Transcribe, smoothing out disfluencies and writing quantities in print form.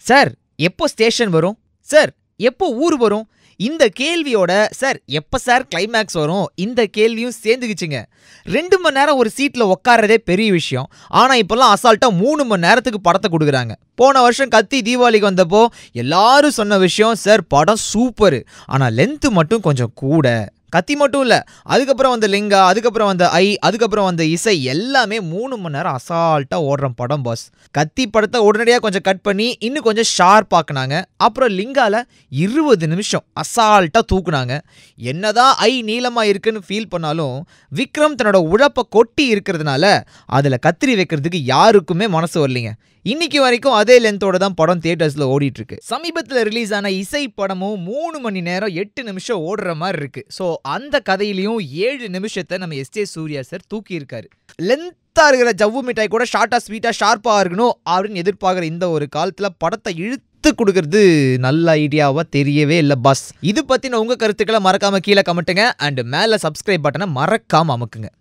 Sir எப்போ station வரும், sir எப்போ ஊர் வரும், இந்த கேள்வியோட சார் எப்போ சார் கிளைமேக்ஸ் வரும் இந்த கேள்வியும் சேர்ந்துக்குச்சுங்க. 2 மணி நேரம் ஒரு சீட்டில் உட்காரதே பெரிய விஷயம். ஆனால் இப்போல்லாம் அசால்ட்டாக 3 மணி நேரத்துக்கு படத்தை கொடுக்குறாங்க. போன வருஷம் கத்தி தீபாவளிக்கு வந்தப்போ எல்லாரும் சொன்ன விஷயம், சார் படம் சூப்பரு, ஆனால் லென்த்து மட்டும் கொஞ்சம் கூட. கத்தி மட்டும் இல்லை, அதுக்கப்புறம் வந்த லிங்கா, அதுக்கப்புறம் வந்த அதுக்கப்புறம் வந்த இசை எல்லாமே 3 மணி நேரம் அசால்ட்டாக ஓடுற படம் பாஸ். கத்தி படத்தை உடனடியாக கொஞ்சம் கட் பண்ணி இன்னும் கொஞ்சம் ஷார்ப் ஆக்குனாங்க. அப்புறம் லிங்கால 20 நிமிஷம் அசால்ட்டாக தூக்குனாங்க. என்னதான் நீளமாக இருக்குன்னு ஃபீல் பண்ணாலும் விக்ரம் தன்னோட உழைப்பை கொட்டி இருக்கிறதுனால அதில் கத்திரி வைக்கிறதுக்கு யாருக்குமே மனசு வரலைங்க. இன்னைக்கு வரைக்கும் அதே லென்த்தோட தான் படம் தியேட்டர்ஸ்ல ஓடிட்டு இருக்கு. சமீபத்தில் ரிலீஸ் ஆன இசை படமும் 3 மணி நேரம் 8 நிமிஷம் ஓடுற மாதிரி இருக்கு. ஸோ அந்த கதையிலையும் 7 நிமிஷத்தை நம்ம எஸ்.ஜே. சூர்யா சார் தூக்கி இருக்காரு. லென்த்தா இருக்கிற ஜவ்வு மிட்டாய் கூட ஷார்ட்டா ஸ்வீட்டா ஷார்ப்பா இருக்கணும் அப்படின்னு எதிர்பார்க்குற இந்த ஒரு காலத்துல படத்தை இழுத்து கொடுக்கறது நல்ல ஐடியாவா தெரியவே இல்லை பாஸ். இது பத்தின உங்க கருத்துக்களை மறக்காம கீழே கமெண்ட்டுங்க. அண்ட் மேல சப்ஸ்கிரைப் பட்டனை மறக்காம அமுக்குங்க.